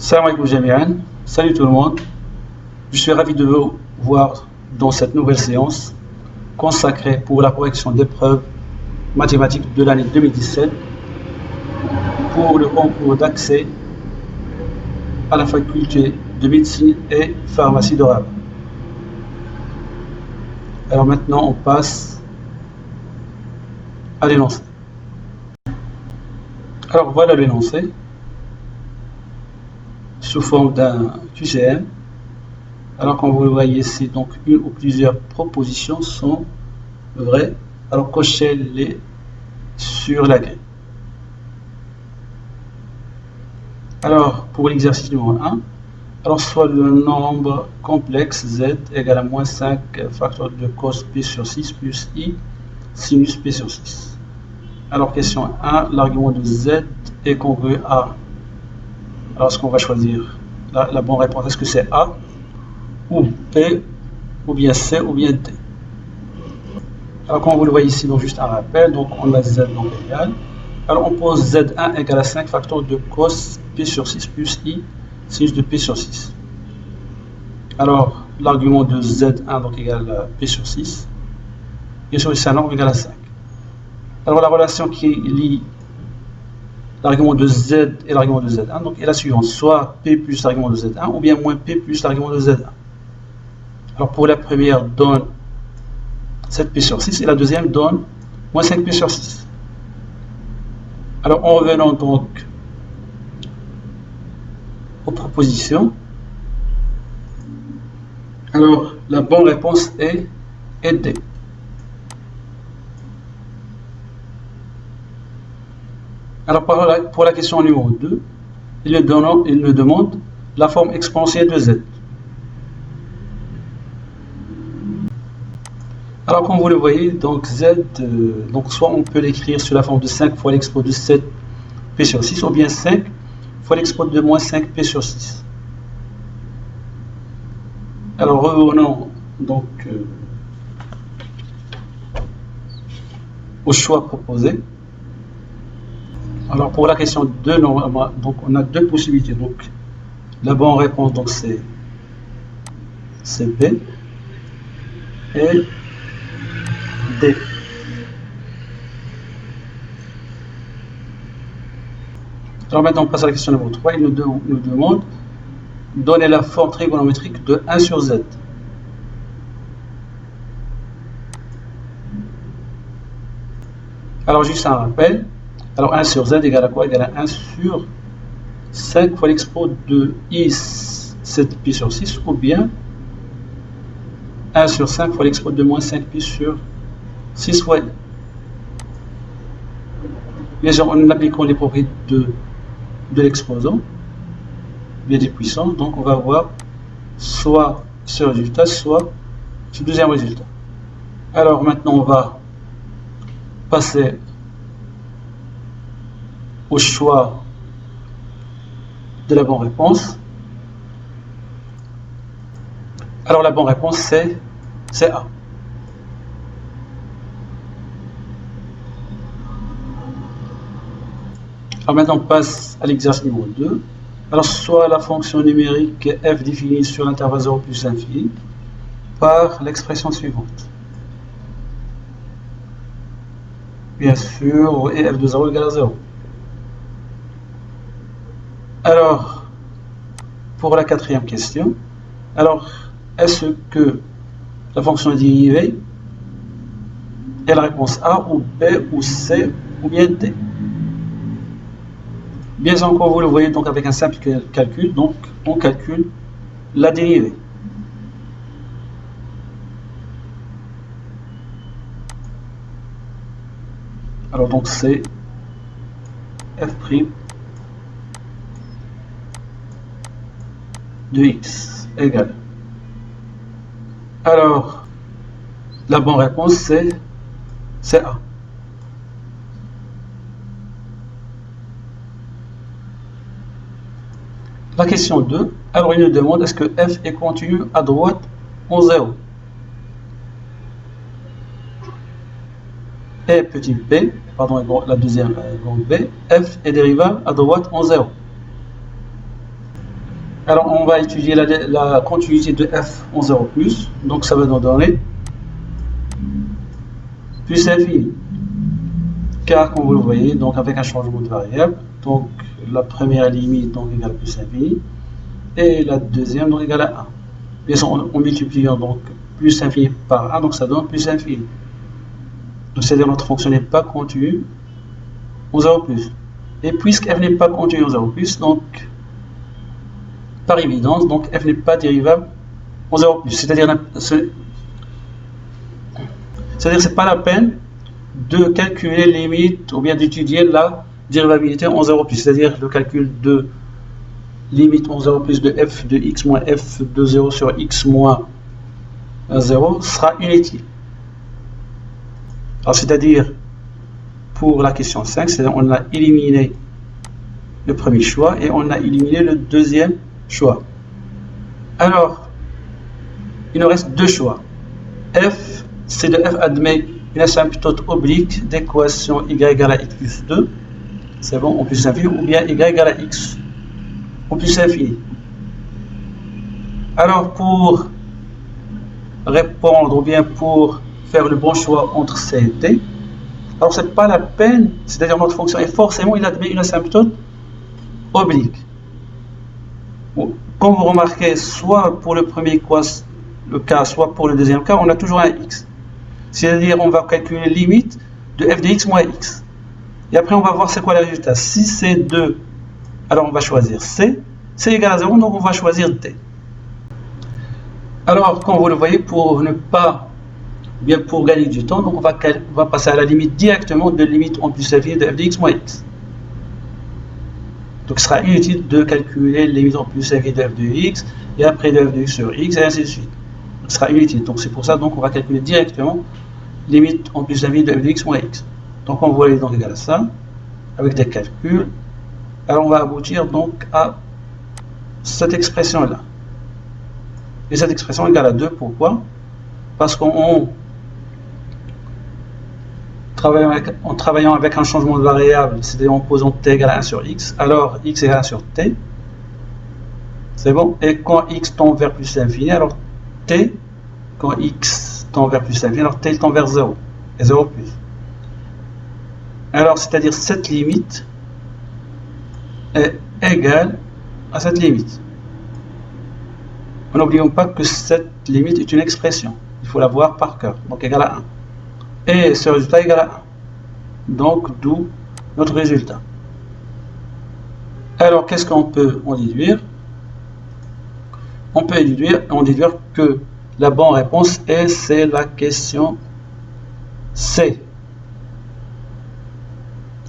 Salam alaikum jami'an. Salut tout le monde. Je suis ravi de vous voir dans cette nouvelle séance consacrée pour la correction d'épreuves mathématiques de l'année 2017 pour le concours d'accès à la faculté de médecine et pharmacie de Rabat. Alors maintenant on passe à l'énoncé. Alors voilà l'énoncé sous forme d'un QCM. Alors comme vous le voyez ici, donc une ou plusieurs propositions sont vraies. Alors cochez-les sur la grille. Alors pour l'exercice numéro 1, alors soit le nombre complexe z égale à moins 5 facteur de cos p sur 6 plus i sinus p sur 6. Alors question 1, l'argument de z est congru à. Alors ce qu'on va choisir la bonne réponse, est-ce que c'est A ou P ou bien C ou bien D? Alors comme vous le voyez ici, donc juste un rappel, donc on a z donc égal. Alors on pose z1 égale à 5 facteur de cos p sur 6 plus i sinus de p sur 6. Alors l'argument de z1 donc égale à p sur 6. Bien sûr ici un nombre égal à 5. Alors la relation qui lie l'argument de z et l'argument de z1 donc est la suivante, soit p plus l'argument de z1 ou bien moins p plus l'argument de z1. Alors pour la première donne 7p sur 6 et la deuxième donne moins 5p sur 6. Alors en revenant donc aux propositions, alors la bonne réponse est D. Alors pour la question numéro 2, il nous demande la forme exponentielle de z. Alors comme vous le voyez, donc z, donc soit on peut l'écrire sous la forme de 5 fois l'exponent de 7p sur 6, ou bien 5 fois l'exponent de moins 5p sur 6. Alors revenons donc au choix proposé. Alors pour la question 2, donc on a deux possibilités. Donc la bonne réponse donc c'est B et D. Alors maintenant on passe à la question numéro 3. Il nous demande donner la forme trigonométrique de 1 sur z. Alors juste un rappel. Alors 1 sur z égale à quoi? Égale à 1 sur 5 fois l'exponent de i 7pi sur 6, ou bien 1 sur 5 fois l'exponent de moins 5pi sur 6 fois i. Bien sûr, en appliquant les propriétés de l'exposant, bien des puissances, donc on va avoir soit ce résultat, soit ce deuxième résultat. Alors maintenant on va passer au choix de la bonne réponse. Alors la bonne réponse c'est A. Alors maintenant on passe à l'exercice numéro 2. Alors soit la fonction numérique f définie sur l'intervalle 0 plus infini par l'expression suivante. Bien sûr, et f de 0 égale à 0. Alors, pour la quatrième question, alors est-ce que la fonction est dérivée est la réponse A ou B ou C ou bien D? Bien encore, vous le voyez donc avec un simple calcul, donc on calcule la dérivée. Alors donc c'est f' de x égale. Alors la bonne réponse c'est A. La question 2, alors il nous demande est-ce que f est continu à droite en 0 et petit b, la deuxième grande b, f est dérivable à droite en 0. Alors on va étudier la continuité de f en 0 plus, donc ça va nous donner plus infini. Car comme vous le voyez, donc avec un changement de variable, donc la première limite donc égale plus infini, et la deuxième donc égale à 1. Bien sûr, en multipliant donc plus infini par 1, donc ça donne plus infini. Donc c'est-à-dire notre fonction n'est pas continue en 0 plus. Et puisque f n'est pas continue en 0 plus, donc par évidence, donc f n'est pas dérivable en 0 plus. C'est-à-dire c'est pas la peine de calculer les limites ou bien d'étudier la dérivabilité en 0 plus. C'est-à-dire le calcul de limite en 0 plus de f de x moins f de 0 sur x moins 0 sera inutile. Alors c'est-à-dire pour la question 5, c'est-à-dire on a éliminé le premier choix et on a éliminé le deuxième choix. Alors, il nous reste deux choix. F, c'est de f admet une asymptote oblique d'équation y égale à x plus 2, c'est bon, en plus infini, ou bien y égale à x en plus infini. Alors, pour répondre ou bien pour faire le bon choix entre C et D, alors c'est pas la peine, c'est-à-dire notre fonction est forcément, il admet une asymptote oblique. Bon, comme vous remarquez, soit pour le premier cas, soit pour le deuxième cas, on a toujours un x. C'est-à-dire on va calculer limite de f de x moins x. Et après on va voir c'est quoi le résultat. Si c'est 2, alors on va choisir C. C égale à 0, donc on va choisir D. Alors, comme vous le voyez, pour ne pas, bien pour gagner du temps, donc on va passer à la limite directement de limite en plus infini de f de x moins x. Donc, il sera inutile de calculer les limites en plus infini de f de x et après de f de x sur x et ainsi de suite. Donc, ce sera inutile. Donc, c'est pour ça donc on va calculer directement limite en plus infini de f de x moins x. Donc, on voit les donc égal à ça avec des calculs. Alors, on va aboutir donc à cette expression-là. Et cette expression égale à 2, pourquoi? Parce qu'en travaillant avec un changement de variable, c'est-à-dire en posant t égale à 1 sur x, alors x égale à 1 sur t, c'est bon? Et quand x tend vers plus l'infini, alors t, quand x tend vers plus l'infini, alors t tend vers 0, et 0 plus. Alors, c'est-à-dire cette limite est égale à cette limite. N'oublions pas que cette limite est une expression. Il faut la voir par cœur. Donc, égale à 1. Et ce résultat est égal à 1. Donc, d'où notre résultat. Alors, qu'est-ce qu'on peut en déduire? On peut en déduire que la bonne réponse est, c'est la question C.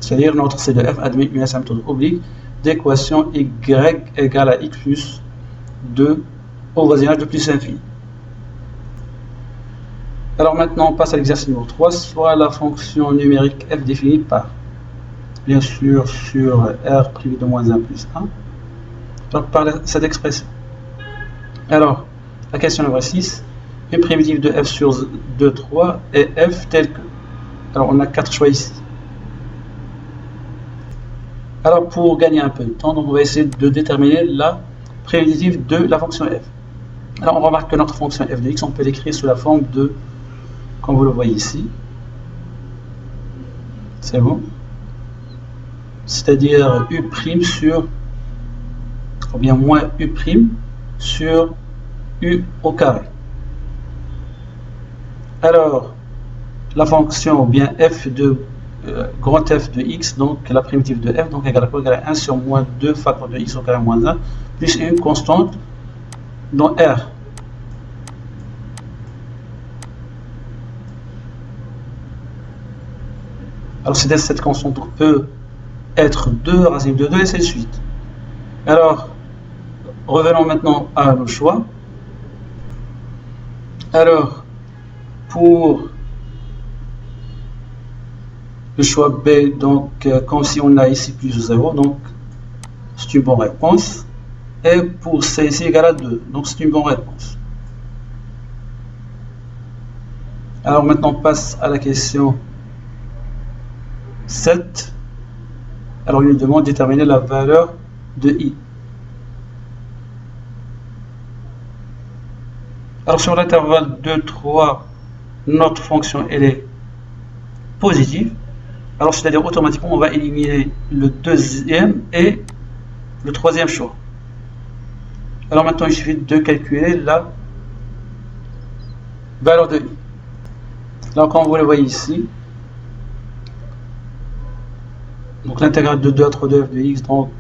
C'est-à-dire notre C de f admet une asymptote oblique d'équation y égale à x plus 2 au voisinage de plus infini. Alors maintenant on passe à l'exercice numéro 3, soit la fonction numérique f définie par, bien sûr, sur r privé de moins 1 plus 1, donc par cette expression. Alors, la question numéro 6, une primitive de f sur 2, 3 et f telle que. Alors on a 4 choix ici. Alors pour gagner un peu de temps, donc on va essayer de déterminer la primitive de la fonction f. Alors on remarque que notre fonction f de x, on peut l'écrire sous la forme de, comme vous le voyez ici, c'est bon, c'est-à-dire u' sur, ou bien moins u' sur u au carré. Alors, la fonction, ou bien f de grand F de x, donc la primitive de f, donc égale à quoi? Égale à 1 sur moins 2 facteur de x au carré moins 1, plus une constante dans R. Alors, cette constante peut être 2 racine de 2 et ainsi de suite. Alors, revenons maintenant à nos choix. Alors, pour le choix B, donc comme si on a ici plus 0, donc c'est une bonne réponse. Et pour C ici égale à 2, donc c'est une bonne réponse. Alors maintenant on passe à la question 7. Alors il nous demande de déterminer la valeur de I. Alors sur l'intervalle 2, 3, notre fonction elle est positive. Alors c'est-à-dire automatiquement on va éliminer le deuxième et le troisième choix. Alors maintenant il suffit de calculer la valeur de i. Alors comme vous le voyez ici, donc l'intégrale de 2 à 3 de f de x, donc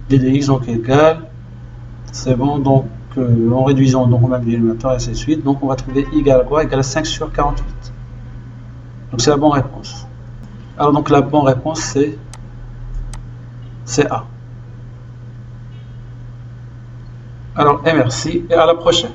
d de x donc égale, c'est bon, donc en réduisant donc on va dénominateur et ainsi de suite, donc on va trouver i égale à quoi? Égale à 5 sur 48. Donc c'est la bonne réponse. Alors donc la bonne réponse c'est A. Alors et merci et à la prochaine.